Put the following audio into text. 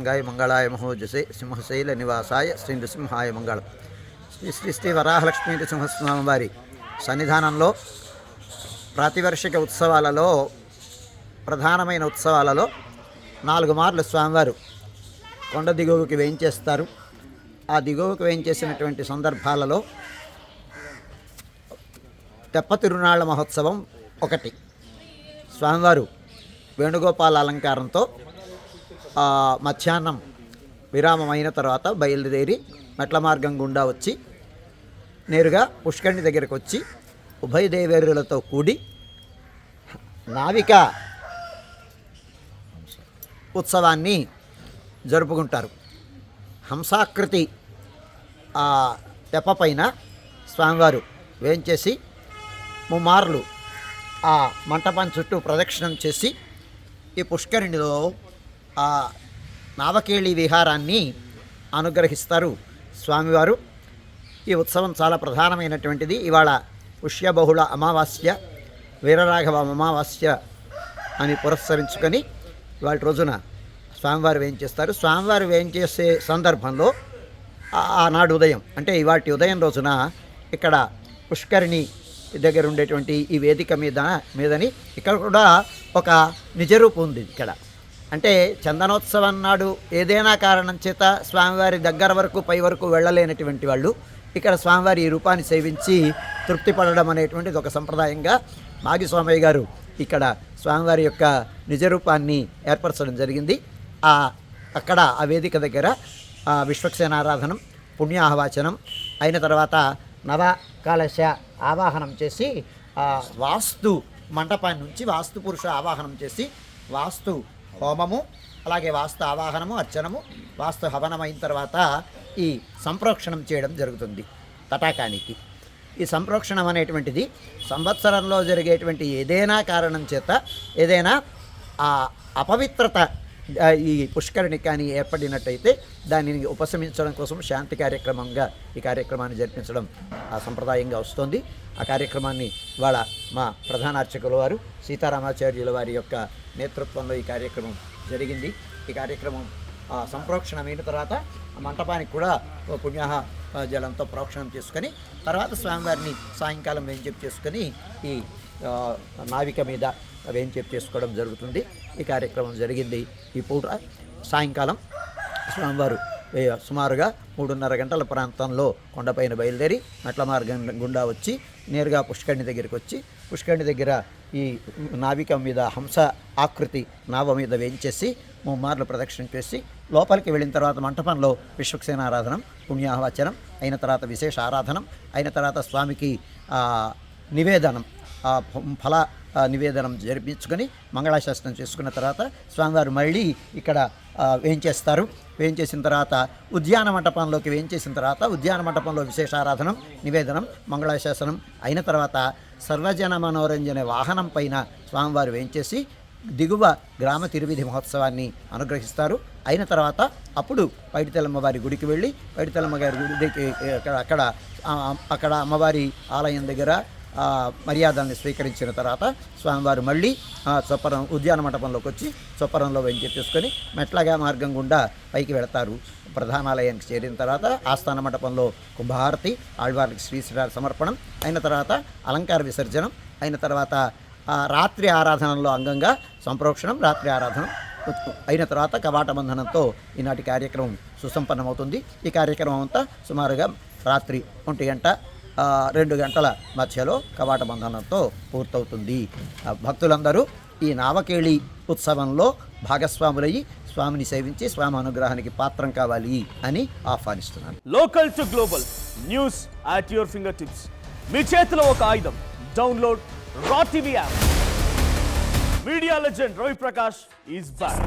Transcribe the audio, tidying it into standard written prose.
సర్వాంగాయ మంగళాయ మహోజసే సింహశైల నివాసాయ శ్రీ నృసింహాయ మంగళం. శ్రీ వరాహలక్ష్మీ నృసింహస్వామి వారి సన్నిధానంలో ప్రాతివర్షిక ఉత్సవాలలో ప్రధానమైన ఉత్సవాలలో 4 మార్లు స్వామివారు కొండ దిగువకి వేయించేస్తారు. ఆ దిగువకు వేయించేసినటువంటి సందర్భాలలో తెప్ప తిరునాళ్ల మహోత్సవం ఒకటి. స్వామివారు వేణుగోపాల అలంకారంతో మధ్యాహ్నం విరామమైన తర్వాత బయలుదేరి మెట్ల మార్గం గుండా వచ్చి నేరుగా పుష్కరిణి దగ్గరకు వచ్చి ఉభయ దేవేరులతో కూడి నావిక ఉత్సవాన్ని జరుపుకుంటారు. హంసాకృతి తెప్ప పైన స్వామివారు వేయించేసి 3 మార్లు ఆ మంటపం చుట్టూ ప్రదక్షిణం చేసి ఈ పుష్కరిణిలో ఆ నావకేళి విహారాన్ని అనుగ్రహిస్తారు స్వామివారు. ఈ ఉత్సవం చాలా ప్రధానమైనటువంటిది. ఇవాళ పుష్యబహుళ అమావాస్య, వీరరాఘవ అమావాస్య అని పురస్కరించుకొని ఇవాళ రోజున స్వామివారు వేయించేస్తారు. స్వామివారు వేయించేసే సందర్భంలో ఆనాడు ఉదయం అంటే ఇవాటి ఉదయం రోజున ఇక్కడ పుష్కరిణి దగ్గర ఉండేటువంటి ఈ వేదిక మీదని ఇక్కడ కూడా ఒక నిజరూపం ఉంది. ఇక్కడ అంటే చందనోత్సవం నాడు ఏదైనా కారణం చేత స్వామివారి దగ్గర వరకు పై వరకు వెళ్ళలేనటువంటి వాళ్ళు ఇక్కడ స్వామివారి ఈ రూపాన్ని సేవించి తృప్తి పడడం అనేటువంటిది ఒక సంప్రదాయంగా మాగి స్వామయ్య గారు ఇక్కడ స్వామివారి యొక్క నిజరూపాన్ని ఏర్పరచడం జరిగింది. అక్కడ ఆ వేదిక దగ్గర విశ్వక్సేనారాధనం, పుణ్యాహవాచనం అయిన తర్వాత నవకాలశ ఆవాహనం చేసి వాస్తు మంటపాన్ని నుంచి వాస్తు పురుష ఆవాహనం చేసి వాస్తు హోమము, అలాగే వాస్తు ఆవాహనము, అర్చనము, వాస్తు హవనం అయిన తర్వాత ఈ సంప్రోక్షణం చేయడం జరుగుతుంది తటాకానికి. ఈ సంప్రోక్షణం అనేటువంటిది సంవత్సరంలో జరిగేటువంటి ఏదైనా కారణం చేత ఏదైనా అపవిత్రత ఈ పుష్కరిణి కానీ ఏర్పడినట్టయితే దానిని ఉపశమించడం కోసం శాంతి కార్యక్రమంగా ఈ కార్యక్రమాన్ని జరిపించడం సంప్రదాయంగా వస్తుంది. ఆ కార్యక్రమాన్ని ఇవాళ మా ప్రధాన అర్చకుల వారు సీతారామాచార్యుల వారి యొక్క నేతృత్వంలో ఈ కార్యక్రమం జరిగింది. ఈ కార్యక్రమం సంప్రోక్షణమైన తర్వాత మంటపానికి కూడా పుణ్యాహ జలంతో ప్రోక్షణం చేసుకొని తర్వాత స్వామివారిని సాయంకాలం వేంచేపు చేసుకొని ఈ నావిక మీద వేంచేపు చేసుకోవడం జరుగుతుంది. ఈ కార్యక్రమం జరిగింది. ఈ పూట సాయంకాలం స్వామివారు సుమారుగా 3:30 గంటల ప్రాంతంలో కొండపైన బయలుదేరి మెట్ల మార్గం గుండా వచ్చి నేరుగా పుష్కరిణి దగ్గరికి వచ్చి పుష్కరిణి దగ్గర ఈ నావిక మీద హంస ఆకృతి నావ మీద వేయించేసి 3 మార్లు ప్రదక్షిణ చేసి లోపలికి వెళ్ళిన తర్వాత మంటపంలో విశ్వక్సేనారాధనం, పుణ్యాహవచనం అయిన తర్వాత విశేష ఆరాధనం అయిన తర్వాత స్వామికి నివేదనం ఫల నివేదనం జరిపించుకొని మంగళాశాసనం చేసుకున్న తర్వాత స్వామివారు మళ్ళీ ఇక్కడ వేయించేస్తారు. వేయించేసిన తర్వాత ఉద్యాన మంటపంలోకి వేయించేసిన తర్వాత ఉద్యాన మంటపంలో విశేషారాధనం, నివేదనం, మంగళాశాసనం అయిన తర్వాత సర్వజన మనోరంజన వాహనం పైన స్వామివారు వేయించేసి దిగువ గ్రామ తిరువిధి మహోత్సవాన్ని అనుగ్రహిస్తారు. అయిన తర్వాత అప్పుడు పైడితల్లమ్మ వారి గుడికి వెళ్ళి పైడితల్లమ్మ గారి గుడికి అక్కడ అమ్మవారి ఆలయం దగ్గర మర్యాదల్ని స్వీకరించిన తర్వాత స్వామివారు మళ్ళీ చొప్పరం ఉద్యాన మంటపంలోకి వచ్చి చొప్పరంలో వేయించేసుకొని మెట్లగా మార్గం గుండా పైకి వెళతారు. ప్రధానాలయానికి చేరిన తర్వాత ఆస్థాన మంటపంలో కుంభహారతి, ఆళ్వార్లకి శ్రీశ్రీవారి సమర్పణం అయిన తర్వాత అలంకార విసర్జనం అయిన తర్వాత రాత్రి ఆరాధనలో అంగంగా సంప్రోక్షణం, రాత్రి ఆరాధన అయిన తర్వాత కవాట బంధనంతో ఈనాటి కార్యక్రమం సుసంపన్నమవుతుంది. ఈ కార్యక్రమం అంతా సుమారుగా రాత్రి 1-2 గంటల మధ్యలో కవాట బంధనంతో పూర్తవుతుంది. భక్తులందరూ ఈ నావకేళి ఉత్సవంలో భాగస్వాములయ్యి స్వామిని సేవించి స్వామి అనుగ్రహానికి పాత్రం కావాలి అని ఆహ్వానిస్తున్నాను. Local to global news at your finger tips. మీ చేతిలో ఒక ఆయుధం. Download raw TV app. Media legend Ravi Prakash is back.